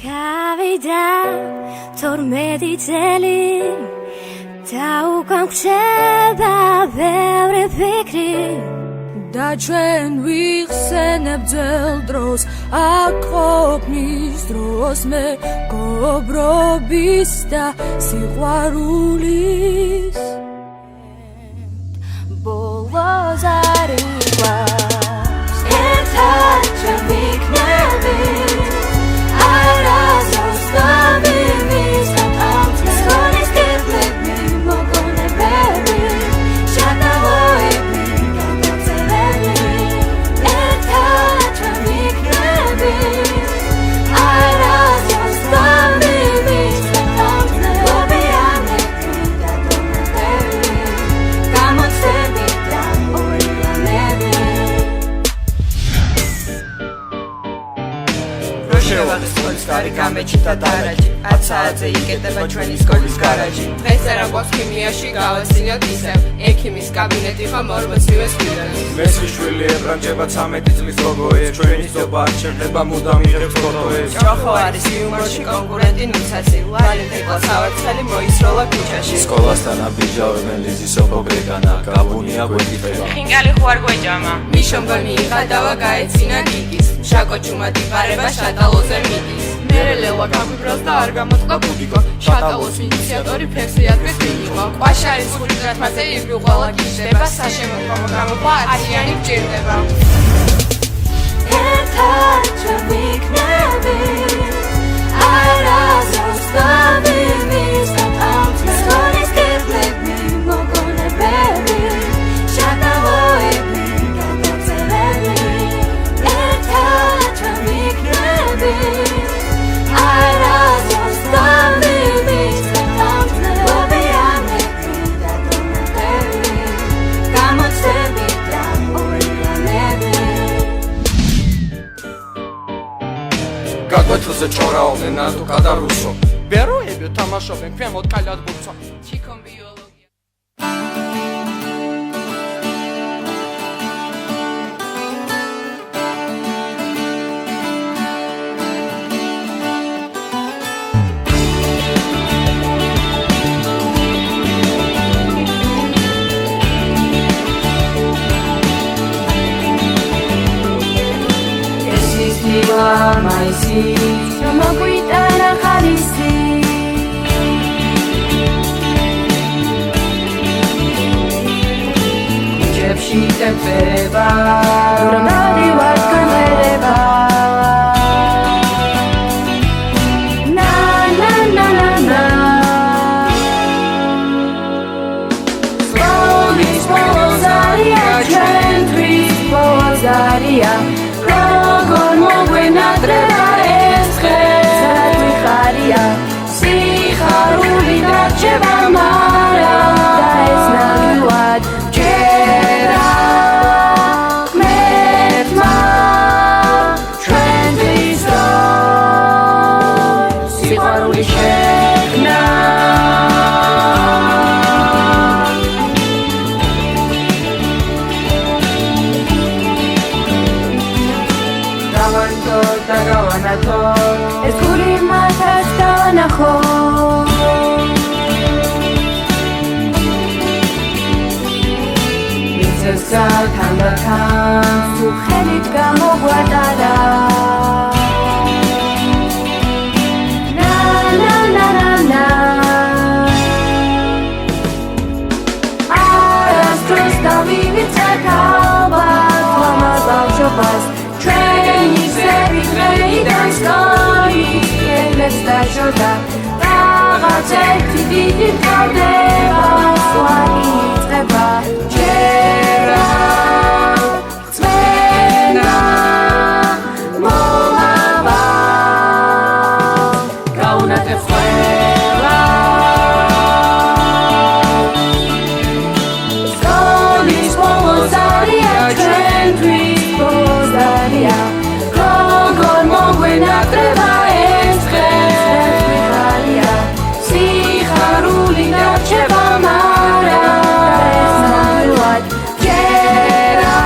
გავიდა 12 წელი და უკან გრჩება ბევრი ფიქრი და ჩვენ ვიხსენებ ძველ დროს აქ ყოფნის დროს მე გობრობის და სიყვარულის ბოლოს არ იყვავს ერთად ჩვენ ვიქნები არასდროს დავიმის სკოლის კედლები მოგონებები შადავოები გამოცემები ერთად ჩვენ ვიქნები არასდროს დავიმის ლობიანები და დონებები გამოცემები და ორიანები სკოლის გარი გამეჩიტა დარაჯი 10 საათზე იკეტება ჩვენი სკოლის გარაჯი დღეს არა გვაქვს ქიმიაში გავაცილოთ ისევ ექიმის კაბინეტი ხომ 40-ს გვირაბს მესხი შვილი ებრანჭება 13 წლის გოგოებს ჩვენი ზობა არ ჩერდება მუდამ იღებს ფოტოებს ჯოხო არის იუმორში კონკურენტი ნუცასი ვალენტინა სავარცხელი მოისროლა ქუჩაში სკოლასთან აბიჯავებენ ლიზის ოფოგრეგანა გაბუნია გვეკითხება ხინკალი ხო არ გვეჭამა მიშომგონი იღადავა გაეცინა გიგის შაკოჩუმად იპარება შატალოზე მიდის მერე ლელა გაგვიბრალს და არ გამოწყდა ბუდიკო შატალოს ინიციატორი ფექსიატრის მინიკო ყვაშარის ხუთი დრათმაზე იგრი ყველა გიჟდება საშემოდგომო პროგრამა არიანი გჭირდება ერთად ჩვენ ვიქნები არასდროს დავიმის სკოლის კედლები მოგონებები შადავოები გამოცემები ერთად ჩვენ ვიქნები არასდროს დავიმის ლობიანები და დონებები გამოცემები და ორიანები გაგვეთილზე ჭორაობდნენ ნატუკა და რუსო ბეროები თამაშობენ ქვემოთ კალად ბურცო ჩიქონ ბიოლოგია მაისი მოგვიტანა ხალისი ჯებში ტემპერება რომ დავივარ გამერება na na na na na სკოლის ბოლოზარია ჩვენთვის ბოლოზარია როგორ მოგვენატრება ეს ხე სად ვიხარია სიხარული დარჩება მარა და ეს ნავივად ჯერა ღმერთმა ჩვენთვის სიხარული შექმნა და გავანათო ეს გული მათაც დავანახო მიწევს თანდათან თუ ხელით გამოგვატარა na na na na na არასდროს დავივიცეთ ალბათ ლამაზ ბავშვობას ჩვენი სერვისიდან სკოლის კედლებს დაჟორდა რაღაც ერთი დიდი თავდება სვალი იწყება ჯერა ხწვენა მომავალ გაუნათებს ყველა სკოლის ბოლოზარია ჩვენთვის ბოლოზარია როგორ მოგვენატრება ეს ხე ვიხარია სიხარული დარჩება მარა ეს ნავივად ჯერა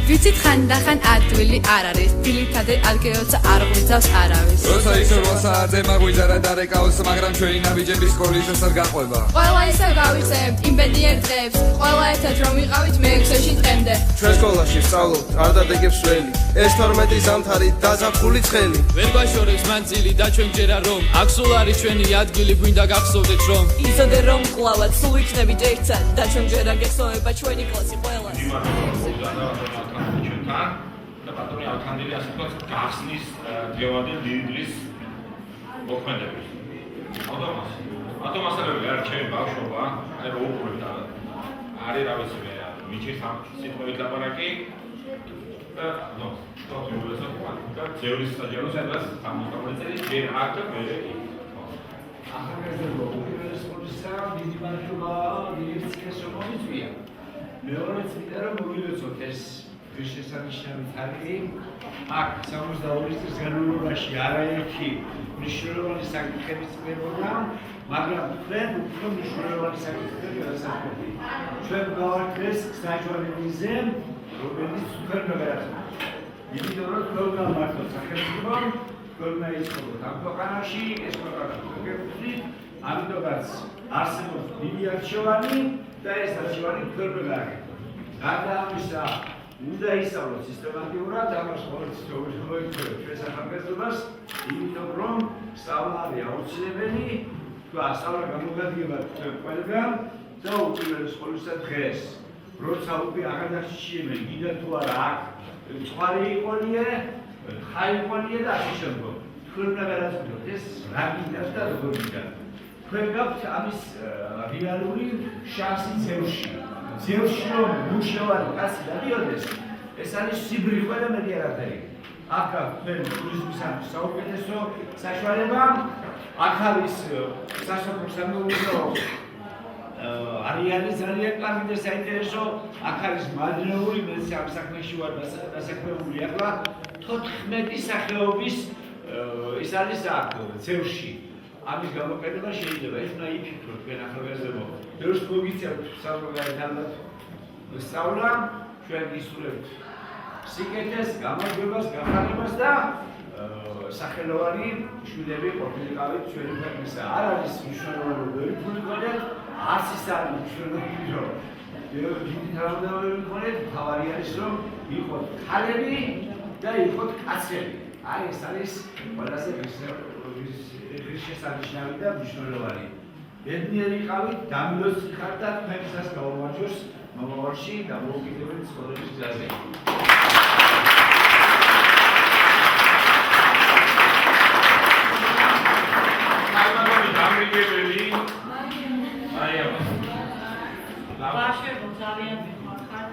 ვიცით ხანდახან ადვილი არ არის ძირითადად ადგილოცა არ ღვიძავს არავის როცა ისევ მოსაძე მაგვიძარა დარეკავს მაგრამ ჩვენი ნაბიჯები სკოლის ასარ გაყვება ყველა ისევ გავიხსენებთ იმ ბედნიერ დღეებს ყველა ერთად რომ ვიყავით მე-6-ში დღემდე ჩვენ სკოლაში ვსწავლობთ არ დადეგებს ველი ეს 12 ზამთარი დაზაფხული ცხელი ვერ გვაშორებს მანძილი და ჩვენ ჯერა რომ აქ სულ არის ჩვენი ადგილი გვინდა გახსოვდეთ რომ იზოდე რომ კლავად სულ იქნებით ერთად და ჩვენ ჯერა გესწოვება ჩვენი კლასი ყველას და პატრონი ავთანდილი ასე ვთქვათ გახსნის დღევანდელ დიდდლის მოქმედების. ავტომასალები არ ჩემი ბავშვობა, აი რო უყურებ და არის რა ვიცი მე, მიჩის ამ სიტყვებით ლაპარაკი და ნო, და ძევრის საჯარო სადაც ამოწმული წელი ჯერ აქ და მე ახალგაზრდა უნივერსიტეტისა დიდი ბავშვობა დირექციის შემოვიწვია. მეორე წელი რომ მოვიდოცოთ ეს შესანიშნავი თარიღი აქ 62 წლის განმავლობაში არაერთი მნიშვნელოვანი საკითხები წლებოდა, მაგრამ ჩვენ უფრო მნიშვნელოვანი საკითხები ასახავთ. ჩვენ გავარკვეს საჯვარეზე, რომელიც თქვენ მოგერახებთ. იმიტომ რომ თქვენ მართლა სახელმწიფო თქვენმა ისწავლოთ ამ ქვეყანაში, ეს ქვეყანა გეკუთვნით, ამიტომაც არსებობს დიდი არჩევანი და ეს არჩევანი თქვენ მოგერახებთ. გარდა ამისა უნდა ისწავლოთ სისტემატიურად ამას ყოველთვის მოიქცევთ ჩვენ სახელმწიფოს, იმიტომ რომ სწავლა არის აუცილებელი, თქვა სწავლა გამოგადგება თქვენ ყველგან და უპირველეს ყოვლისა დღეს, როცა უკვე აღარ გიდა თუ არა აქ წყარი იყონიე, ხაი იყონიე და ასე შემდგომ. თქვენ უნდა გადაწყვეტოთ ეს რა გინდათ და როგორ გინდათ. თქვენ გაქვთ ამის რეალური შანსი ძევში. ძევში რომ მუშავარი კაცი დადიოდეს, ეს არის სიბრიყვე და მეტი არაფერი. აქ თქვენ ტურიზმისათვის საუკეთესო საშუალება, აქ არის სასოფლო სამეურნეო არიანი ძალიან კარგი და საინტერესო, აქ არის მადნეული, მე ამ საქმეში ვარ დასაქმებული ახლა 14 სახეობის ის არის აქ ძევში. ამის გამოყენება შეიძლება ეს უნდა იფიქროთ თქვენ ახალგაზრდებო. ბევრს მოგიწევთ საზოგადოებრივ ალბათ სწავლა, ჩვენ გისურვებთ სიკეთეს, გამარჯვებას, გახარებას და სახელოვანი შვილები ყოფილიყავით ჩვენი ქვეყნისა. არ არის მნიშვნელოვანი ვერი ფული გქონდეთ, არც ის არის მნიშვნელოვანი რომ დიდი თანამდებობები გქონდეთ, თავარი არის რომ იყოთ ქალები და იყოთ კაცები. აი ეს არის ყველაზე შესანიშნავი და მნიშვნელოვანი. ბედნიერი იყავით, დამილოცი ხართ და თქვენსაც გაუმარჯოს მომავალში დამოუკიდებელი ცხოვრების გზაზე. ბავშვებო ძალიან მიხარხარ.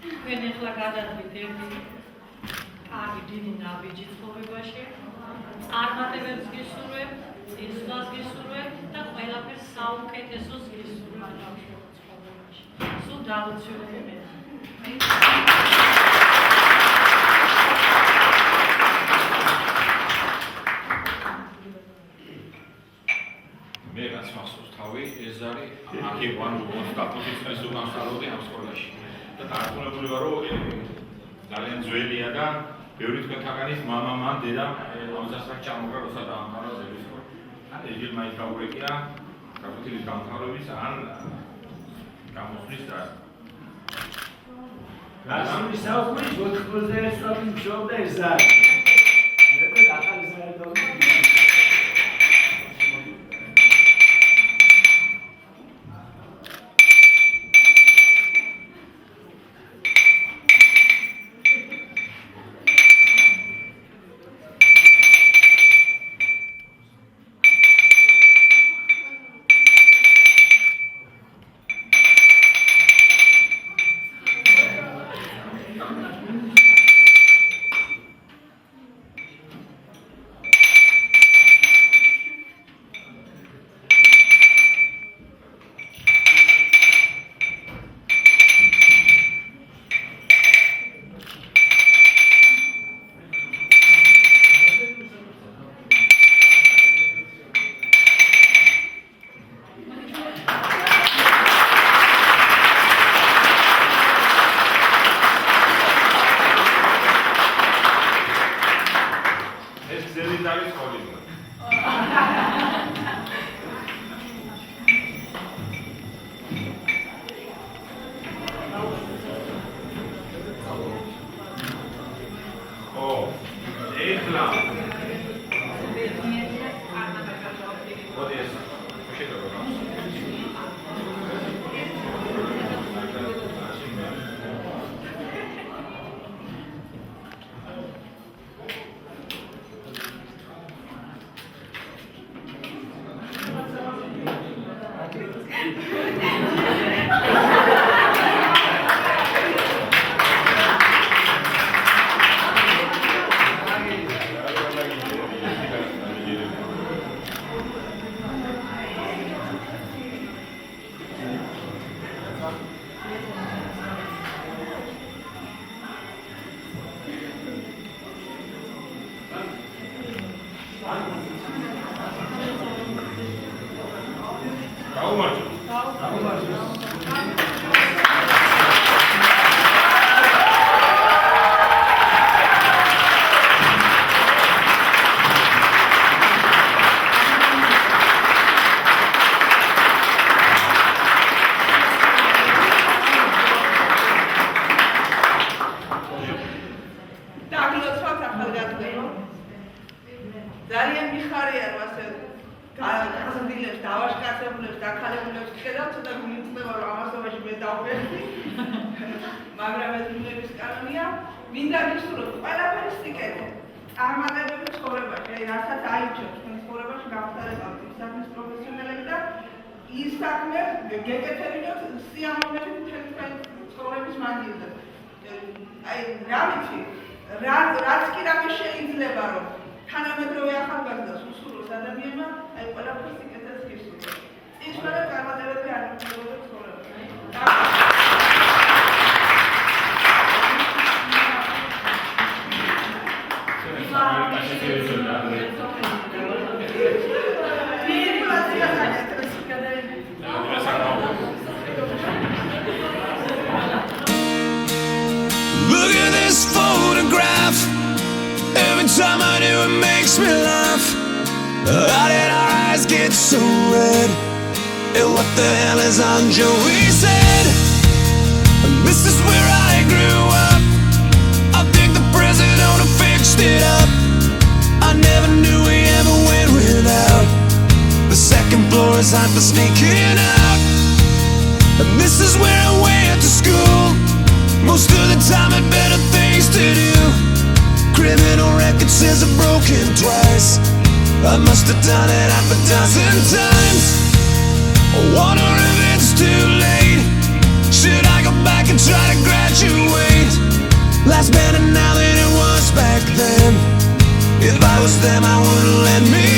თქვენ ახლა გადადით ერთი კარგი დიდი ნაბიჯი ცხოვრებაში. წარმატებებს გისურვებთ, ისვლას გისურვებთ და ყველაფერს საუკეთესოს გისურვებთ ბავშვებო ცხოვრებაში. სულ დაუცვლილებთ. მე რაც მახსოვს თავი, ეს არის აქ ვარ 24 წლის უკანასკნელობდი ამ სკოლაში. და დარწმუნებული ვარ, რომ ძალიან ძველია და ბევრი თქვენთაგანის მამა მან დედა ამასაკ ჩამოგრა როცა დაამთავრა ზევის სკოლა. ან ეჯილ მაინც გაურეკია გაფუთილის დამთავრების ან გამოსვლის დროს. გასული საუკუნის 91 წლებში მუშაობდა ეს ზარი. მე ახალი ზარი დავწერე. ძალიან მიხარია რომ ასე გაზრდილებს, დავაშკაცებულებს, დაქალებულებს ხედავთ და გულიწდება რომ ამასობაში მე დავფერდი. მაგრამ ეს ნების კანონია, მინდა გისურვოთ ყველაფერი სიკეთე. წარმატებები ცხოვრებაში, აი რასაც აიჩვენთ თქვენ ცხოვრებაში გამხდარებავთ იმ საქმის პროფესიონალები და ის საქმე გეკეთებინოთ სიამოვნებით მთელი თქვენი ცხოვრების მანძილზე. აი რა ვიცი, რაც კი რამე შეიძლება რომ თანამედროვე ახალგაზრდას უსურვოს ადამიანმა, აი ყველაფერს სიკეთეს გისურვებს. ის ყველა წარმატებები არ მოხდება ცხოვრებაში. Look at this photograph. Every time I do it makes me laugh. How did our eyes get so red? And what the hell is on Joey said? This is where I grew up. I think the president fixed it up. I never knew we ever went without. The second floor is hot for sneaking out. And this is where I went to school. Most of the time had better things to do. Criminal record says I've broken twice. I must have done it half a dozen times. I wonder if it's too late. Should I go back and try to graduate? Life's better now than it was back then. If I was them, I wouldn't let me